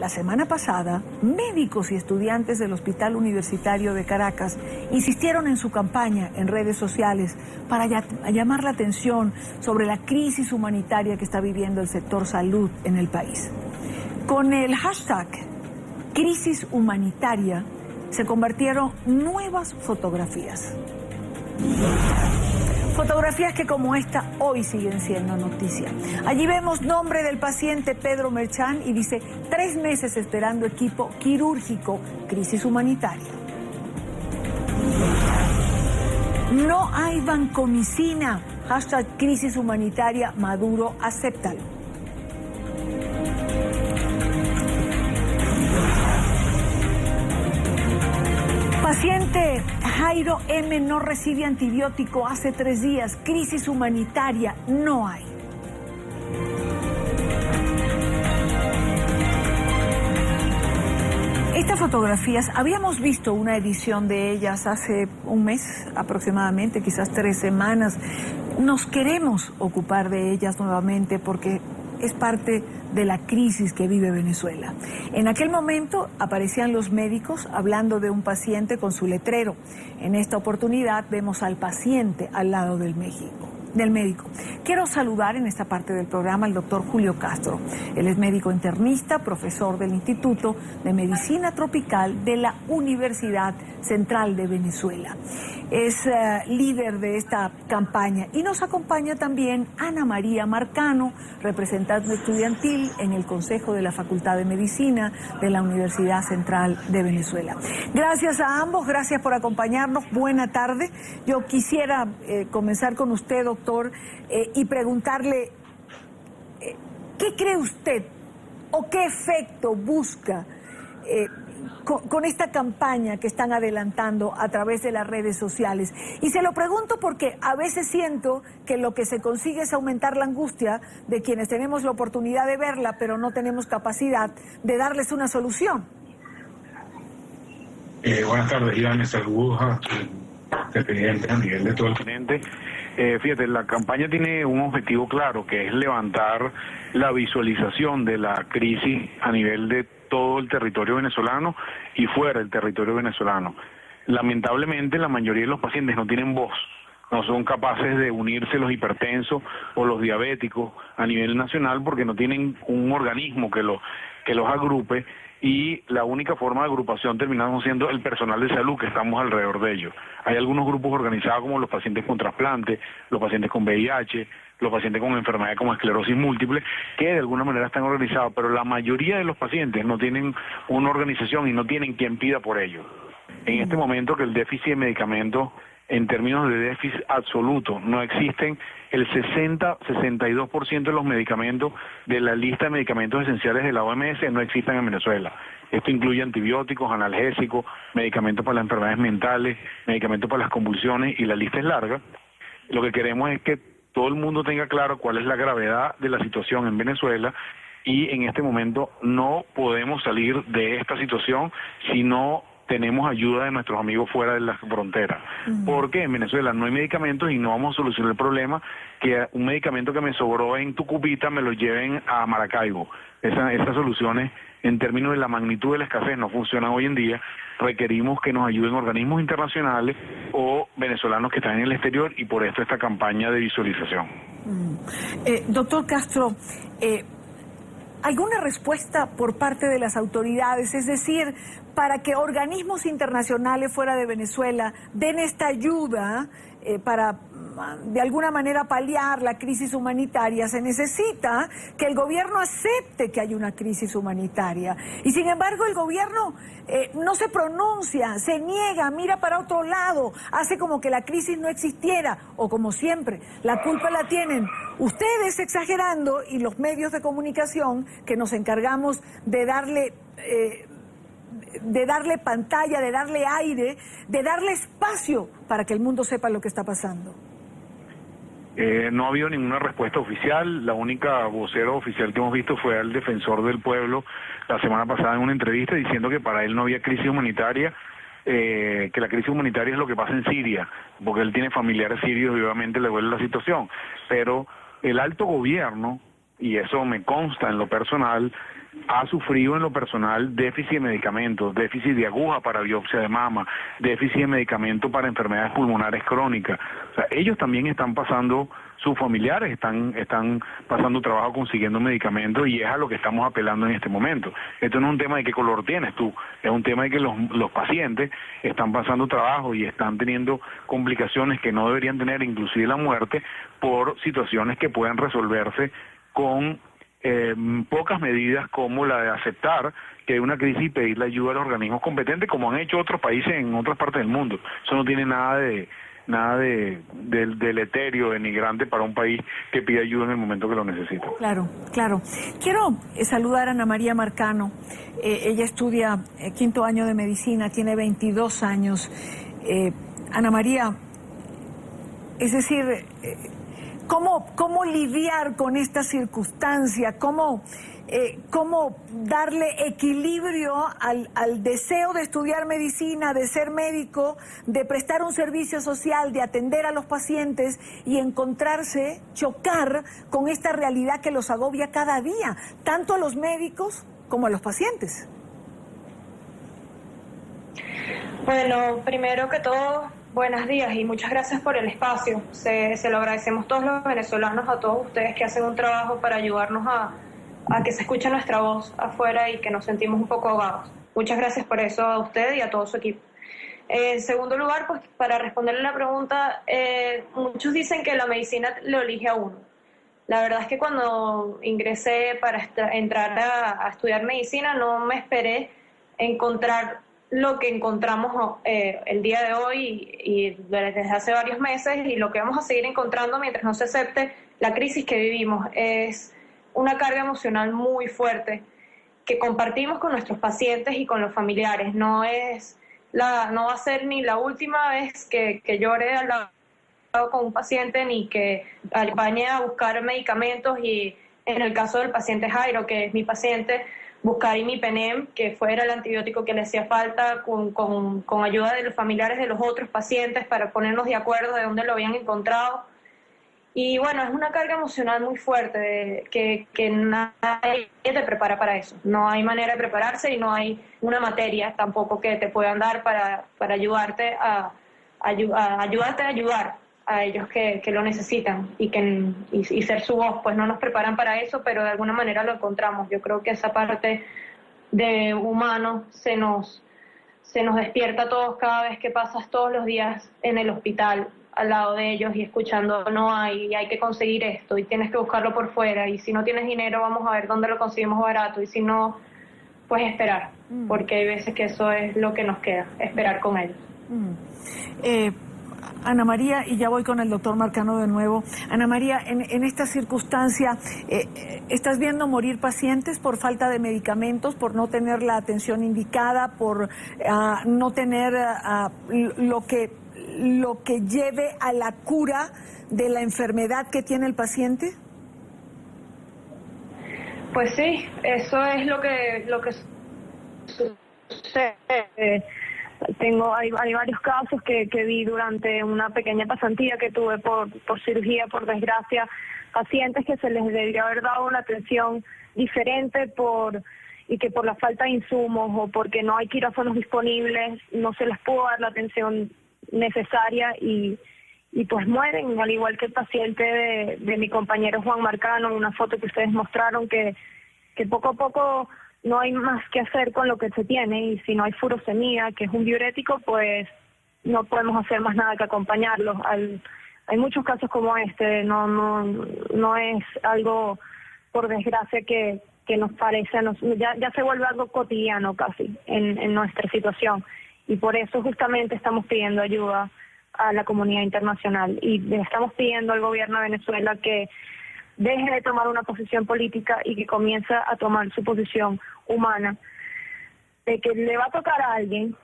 La semana pasada, médicos y estudiantes del Hospital Universitario de Caracas insistieron en su campaña en redes sociales para llamar la atención sobre la crisis humanitaria que está viviendo el sector salud en el país. Con el hashtag crisis humanitaria se compartieron nuevas fotografías. Fotografías que como esta hoy siguen siendo noticia. Allí vemos nombre del paciente Pedro Merchán y dice 3 meses esperando equipo quirúrgico, crisis humanitaria. No hay vancomicina, hashtag crisis humanitaria, Maduro acéptalo. Paciente Jairo M. no recibe antibiótico hace 3 días. Crisis humanitaria no hay. Estas fotografías, habíamos visto una edición de ellas hace un mes aproximadamente, quizás 3 semanas. Nos queremos ocupar de ellas nuevamente porque es parte de la crisis que vive Venezuela. En aquel momento aparecían los médicos hablando de un paciente con su letrero. En esta oportunidad vemos al paciente al lado del médico. Quiero saludar en esta parte del programa al doctor Julio Castro. Él es médico internista, profesor del Instituto de Medicina Tropical de la Universidad Central de Venezuela. Es líder de esta campaña y nos acompaña también Ana María Marcano, representante estudiantil en el Consejo de la Facultad de Medicina de la Universidad Central de Venezuela. Gracias a ambos, gracias por acompañarnos. Buena tarde. Yo quisiera comenzar con usted, doctor, y preguntarle, ¿qué cree usted o qué efecto busca con esta campaña que están adelantando a través de las redes sociales? Y se lo pregunto porque a veces siento que lo que se consigue es aumentar la angustia de quienes tenemos la oportunidad de verla, pero no tenemos capacidad de darles una solución. Buenas tardes, Iván. Saludos a tu presidente a nivel de todo el continente. Fíjate, la campaña tiene un objetivo claro, que es levantar la visualización de la crisis a nivel de todo el territorio venezolano y fuera del territorio venezolano. Lamentablemente, la mayoría de los pacientes no tienen voz, no son capaces de unirse los hipertensos o los diabéticos a nivel nacional porque no tienen un organismo que los agrupe, y la única forma de agrupación terminamos siendo el personal de salud que estamos alrededor de ellos. Hay algunos grupos organizados como los pacientes con trasplante, los pacientes con VIH, los pacientes con enfermedades como esclerosis múltiple, que de alguna manera están organizados, pero la mayoría de los pacientes no tienen una organización y no tienen quien pida por ellos. En este momento que el déficit de medicamentos, en términos de déficit absoluto, no existen el 60-62% de los medicamentos de la lista de medicamentos esenciales de la OMS no existen en Venezuela. Esto incluye antibióticos, analgésicos, medicamentos para las enfermedades mentales, medicamentos para las convulsiones, y la lista es larga. Lo que queremos es que todo el mundo tenga claro cuál es la gravedad de la situación en Venezuela, y en este momento no podemos salir de esta situación si no tenemos ayuda de nuestros amigos fuera de la frontera. Porque en Venezuela no hay medicamentos y no vamos a solucionar el problema que un medicamento que me sobró en Tucupita me lo lleven a Maracaibo. Esas soluciones, en términos de la magnitud de la escasez, no funcionan hoy en día. Requerimos que nos ayuden organismos internacionales o venezolanos que están en el exterior, y por esto esta campaña de visualización. Doctor Castro, ¿alguna respuesta por parte de las autoridades? Es decir, para que organismos internacionales fuera de Venezuela den esta ayuda para de alguna manera paliar la crisis humanitaria, se necesita que el gobierno acepte que hay una crisis humanitaria. Y sin embargo el gobierno no se pronuncia, se niega, mira para otro lado, hace como que la crisis no existiera, o como siempre, la culpa la tienen ustedes exagerando y los medios de comunicación que nos encargamos de darle pantalla, de darle aire, de darle espacio para que el mundo sepa lo que está pasando. No ha habido ninguna respuesta oficial. La única vocero oficial que hemos visto fue al defensor del pueblo la semana pasada en una entrevista diciendo que para él no había crisis humanitaria, que la crisis humanitaria es lo que pasa en Siria, porque él tiene familiares sirios y obviamente le duele la situación. Pero el alto gobierno, y eso me consta en lo personal, ha sufrido en lo personal déficit de medicamentos, déficit de aguja para biopsia de mama, déficit de medicamento para enfermedades pulmonares crónicas. O sea, ellos también están pasando, sus familiares están pasando trabajo consiguiendo medicamentos, y es a lo que estamos apelando en este momento. Esto no es un tema de qué color tienes tú, es un tema de que los pacientes están pasando trabajo y están teniendo complicaciones que no deberían tener, inclusive la muerte, por situaciones que pueden resolverse con pocas medidas, como la de aceptar que hay una crisis y pedirle ayuda a los organismos competentes, como han hecho otros países en otras partes del mundo. Eso no tiene nada de deleterio, denigrante para un país que pide ayuda en el momento que lo necesita. Claro, claro. Quiero saludar a Ana María Marcano. Ella estudia quinto año de medicina, tiene 22 años. Ana María, es decir, ¿cómo lidiar con esta circunstancia? ¿Cómo darle equilibrio al deseo de estudiar medicina, de ser médico, de prestar un servicio social, de atender a los pacientes y encontrarse, chocar con esta realidad que los agobia cada día, tanto a los médicos como a los pacientes? Bueno, primero que todo, buenos días y muchas gracias por el espacio. Se lo agradecemos todos los venezolanos, a todos ustedes que hacen un trabajo para ayudarnos a que se escuche nuestra voz afuera y que nos sentimos un poco ahogados. Muchas gracias por eso a usted y a todo su equipo. En segundo lugar, pues para responderle la pregunta, muchos dicen que la medicina lo elige a uno. La verdad es que cuando ingresé para entrar a estudiar medicina no me esperé encontrar lo que encontramos el día de hoy y desde hace varios meses, y lo que vamos a seguir encontrando mientras no se acepte la crisis que vivimos. Es una carga emocional muy fuerte que compartimos con nuestros pacientes y con los familiares. No va a ser ni la última vez que llore al lado con un paciente, ni que vaya a buscar medicamentos, y en el caso del paciente Jairo, que es mi paciente, buscar imipenem, que fuera el antibiótico que le hacía falta, con ayuda de los familiares de los otros pacientes para ponernos de acuerdo de dónde lo habían encontrado. Y bueno, es una carga emocional muy fuerte que nadie te prepara para eso. No hay manera de prepararse y no hay una materia tampoco que te puedan dar para ayudarte a ayudar a ellos que lo necesitan y ser su voz. Pues no nos preparan para eso, pero de alguna manera lo encontramos. Yo creo que esa parte de humano se nos despierta a todos cada vez que pasas todos los días en el hospital al lado de ellos y escuchando, hay que conseguir esto y tienes que buscarlo por fuera, y si no tienes dinero vamos a ver dónde lo conseguimos barato, y si no, pues esperar, porque hay veces que eso es lo que nos queda, esperar con ellos. Ana María, y ya voy con el doctor Marcano de nuevo. Ana María, en esta circunstancia, ¿estás viendo morir pacientes por falta de medicamentos, por no tener la atención indicada, por no tener lo que lleve a la cura de la enfermedad que tiene el paciente? Pues sí, eso es lo que sucede. Hay varios casos que vi durante una pequeña pasantía que tuve por cirugía, por desgracia, pacientes que se les debería haber dado una atención diferente y que por la falta de insumos o porque no hay quirófanos disponibles no se les pudo dar la atención necesaria y pues mueren, al igual que el paciente de mi compañero Juan Marcano, una foto que ustedes mostraron, que poco a poco no hay más que hacer con lo que se tiene, y si no hay furosemida, que es un diurético, pues no podemos hacer más nada que acompañarlos. Hay muchos casos como este, no es algo, por desgracia, que nos parece, ya se vuelve algo cotidiano casi en nuestra situación, y por eso justamente estamos pidiendo ayuda a la comunidad internacional y le estamos pidiendo al gobierno de Venezuela que deje de tomar una posición política y que comience a tomar su posición humana, de que le va a tocar a alguien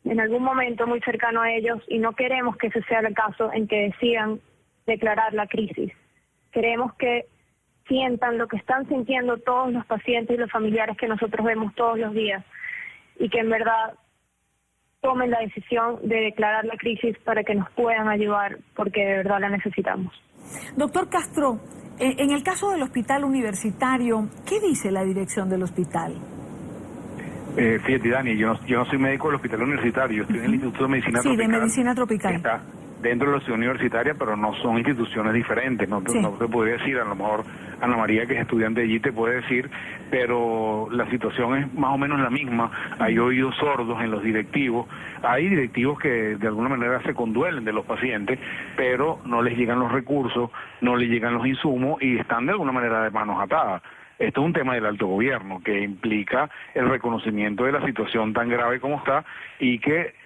en algún momento muy cercano a ellos, y no queremos que ese sea el caso en que decidan declarar la crisis. Queremos que sientan lo que están sintiendo todos los pacientes y los familiares que nosotros vemos todos los días, y que en verdad tomen la decisión de declarar la crisis para que nos puedan ayudar, porque de verdad la necesitamos. Doctor Castro, En el caso del hospital universitario, ¿qué dice la dirección del hospital? Fíjate, Dani, yo no soy médico del hospital universitario, yo estoy en el Instituto de Medicina Tropical. Sí, de Medicina Tropical. Está dentro de la ciudad universitaria, pero no son instituciones diferentes. No te podría decir, a lo mejor Ana María, que es estudiante allí, te puede decir, pero la situación es más o menos la misma. Hay oídos sordos en los directivos. Hay directivos que de alguna manera se conduelen de los pacientes, pero no les llegan los recursos, no les llegan los insumos y están de alguna manera de manos atadas. Esto es un tema del alto gobierno que implica el reconocimiento de la situación tan grave como está y que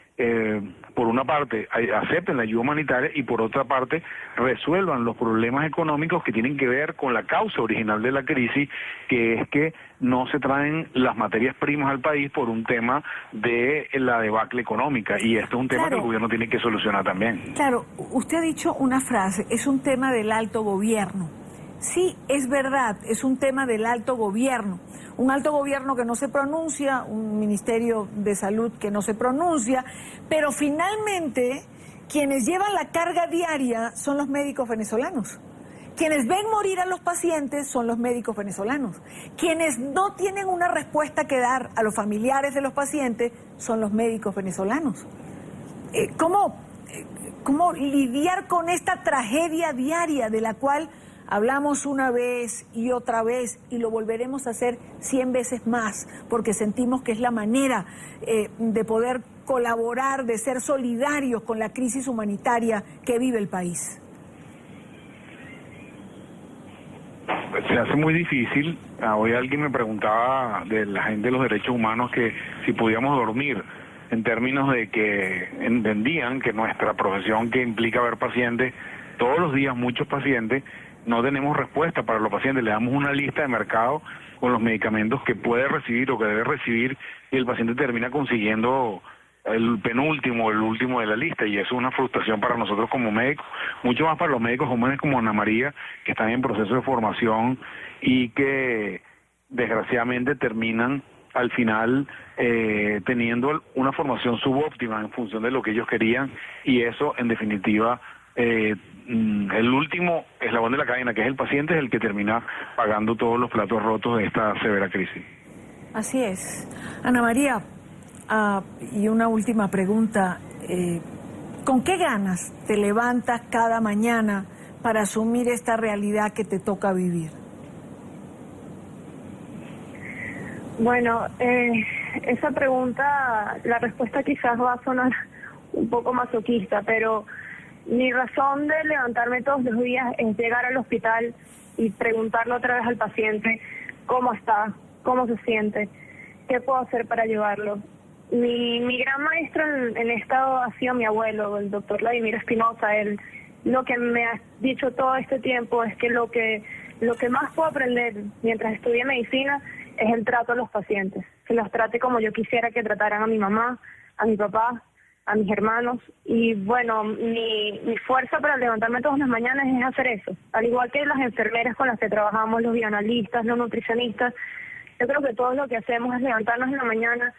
por una parte acepten la ayuda humanitaria y por otra parte resuelvan los problemas económicos que tienen que ver con la causa original de la crisis, que es que no se traen las materias primas al país por un tema de la debacle económica, y esto es un tema que el gobierno tiene que solucionar también. Claro, usted ha dicho una frase, es un tema del alto gobierno. Sí, es verdad, es un tema del alto gobierno. Un alto gobierno que no se pronuncia, un ministerio de salud que no se pronuncia, pero finalmente quienes llevan la carga diaria son los médicos venezolanos. Quienes ven morir a los pacientes son los médicos venezolanos. Quienes no tienen una respuesta que dar a los familiares de los pacientes son los médicos venezolanos. ¿Cómo lidiar con esta tragedia diaria de la cual hablamos una vez y otra vez y lo volveremos a hacer 100 veces más, porque sentimos que es la manera de poder colaborar, de ser solidarios con la crisis humanitaria que vive el país? Se hace muy difícil. Hoy alguien me preguntaba de la gente de los derechos humanos que si podíamos dormir, en términos de que entendían que nuestra profesión, que implica ver pacientes todos los días, muchos pacientes, no tenemos respuesta para los pacientes. Le damos una lista de mercado con los medicamentos que puede recibir o que debe recibir y el paciente termina consiguiendo el penúltimo, el último de la lista, y eso es una frustración para nosotros como médicos, mucho más para los médicos jóvenes como Ana María, que están en proceso de formación y que desgraciadamente terminan al final teniendo una formación subóptima en función de lo que ellos querían, y eso en definitiva el último eslabón de la cadena, que es el paciente, es el que termina pagando todos los platos rotos de esta severa crisis. Así es. Ana María, y una última pregunta, ¿con qué ganas te levantas cada mañana para asumir esta realidad que te toca vivir? Bueno, esa pregunta, la respuesta quizás va a sonar un poco masoquista, pero mi razón de levantarme todos los días es llegar al hospital y preguntarle otra vez al paciente cómo está, cómo se siente, qué puedo hacer para ayudarlo. Mi gran maestro en esto ha sido mi abuelo, el doctor Vladimir Espinosa. Él lo que me ha dicho todo este tiempo es que lo que más puedo aprender mientras estudié medicina es el trato a los pacientes, que los trate como yo quisiera que trataran a mi mamá, a mi papá, a mis hermanos. Y bueno, mi fuerza para levantarme todas las mañanas es hacer eso. Al igual que las enfermeras con las que trabajamos, los bioanalistas, los nutricionistas, yo creo que todo lo que hacemos es levantarnos en la mañana,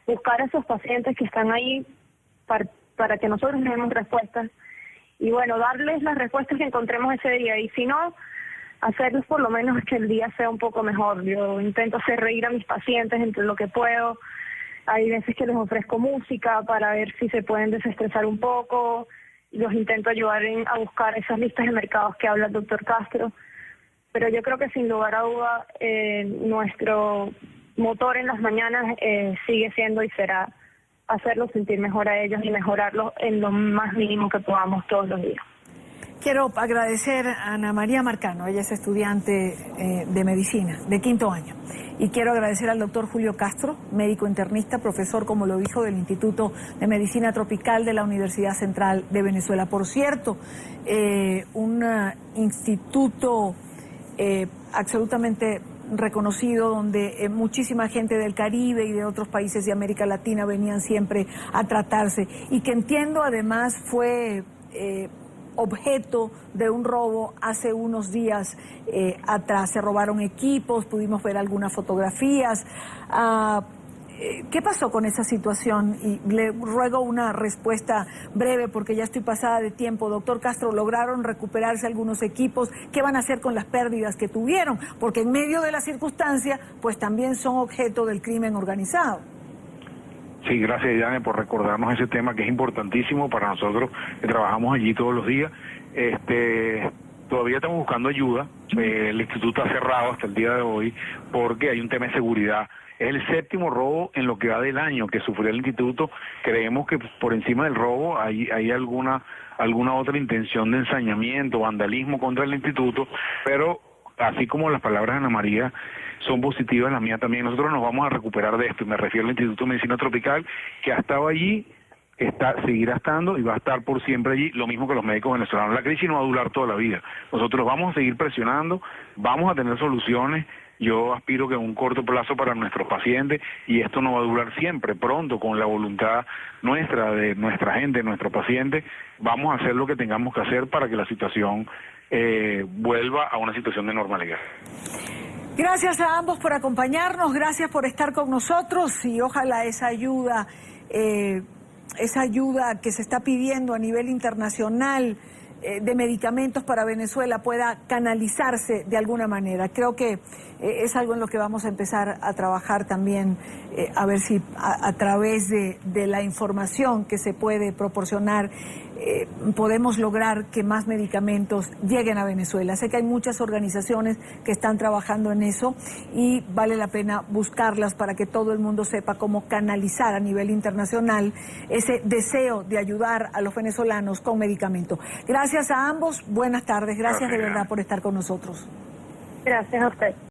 buscar a esos pacientes que están ahí para que nosotros les demos respuestas y bueno, darles las respuestas que encontremos ese día, y si no, hacerles por lo menos que el día sea un poco mejor. Yo intento hacer reír a mis pacientes entre lo que puedo. Hay veces que les ofrezco música para ver si se pueden desestresar un poco, los intento ayudar a buscar esas listas de mercados que habla el doctor Castro, pero yo creo que sin lugar a duda nuestro motor en las mañanas sigue siendo y será hacerlos sentir mejor a ellos y mejorarlos en lo más mínimo que podamos todos los días. Quiero agradecer a Ana María Marcano, ella es estudiante de medicina, de 5º año. Y quiero agradecer al doctor Julio Castro, médico internista, profesor, como lo dijo, del Instituto de Medicina Tropical de la Universidad Central de Venezuela. Por cierto, un instituto absolutamente reconocido donde muchísima gente del Caribe y de otros países de América Latina venían siempre a tratarse, y que entiendo además fue objeto de un robo hace unos días atrás. Se robaron equipos, pudimos ver algunas fotografías. ¿Qué pasó con esa situación? Y le ruego una respuesta breve porque ya estoy pasada de tiempo. Doctor Castro, ¿lograron recuperarse algunos equipos? ¿Qué van a hacer con las pérdidas que tuvieron? Porque en medio de la circunstancia, pues también son objeto del crimen organizado. Sí, gracias, Diane, por recordarnos ese tema que es importantísimo para nosotros que trabajamos allí todos los días. Todavía estamos buscando ayuda. El instituto ha cerrado hasta el día de hoy porque hay un tema de seguridad. Es el 7º robo en lo que va del año que sufrió el instituto. Creemos que por encima del robo hay alguna otra intención de ensañamiento, vandalismo contra el instituto, pero así como las palabras de Ana María son positivas, las mías también. Nosotros nos vamos a recuperar de esto, y me refiero al Instituto de Medicina Tropical, que ha estado allí, seguirá estando y va a estar por siempre allí, lo mismo que los médicos venezolanos. La crisis no va a durar toda la vida. Nosotros vamos a seguir presionando, vamos a tener soluciones. Yo aspiro que en un corto plazo para nuestros pacientes, y esto no va a durar siempre, pronto, con la voluntad nuestra, de nuestra gente, de nuestros pacientes, vamos a hacer lo que tengamos que hacer para que la situación vuelva a una situación de normalidad. Gracias a ambos por acompañarnos, gracias por estar con nosotros y ojalá esa ayuda que se está pidiendo a nivel internacional de medicamentos para Venezuela pueda canalizarse de alguna manera. Creo que es algo en lo que vamos a empezar a trabajar también, a ver si a través de la información que se puede proporcionar podemos lograr que más medicamentos lleguen a Venezuela. Sé que hay muchas organizaciones que están trabajando en eso y vale la pena buscarlas para que todo el mundo sepa cómo canalizar a nivel internacional ese deseo de ayudar a los venezolanos con medicamentos. Gracias a ambos, buenas tardes, gracias de verdad por estar con nosotros. Gracias a usted.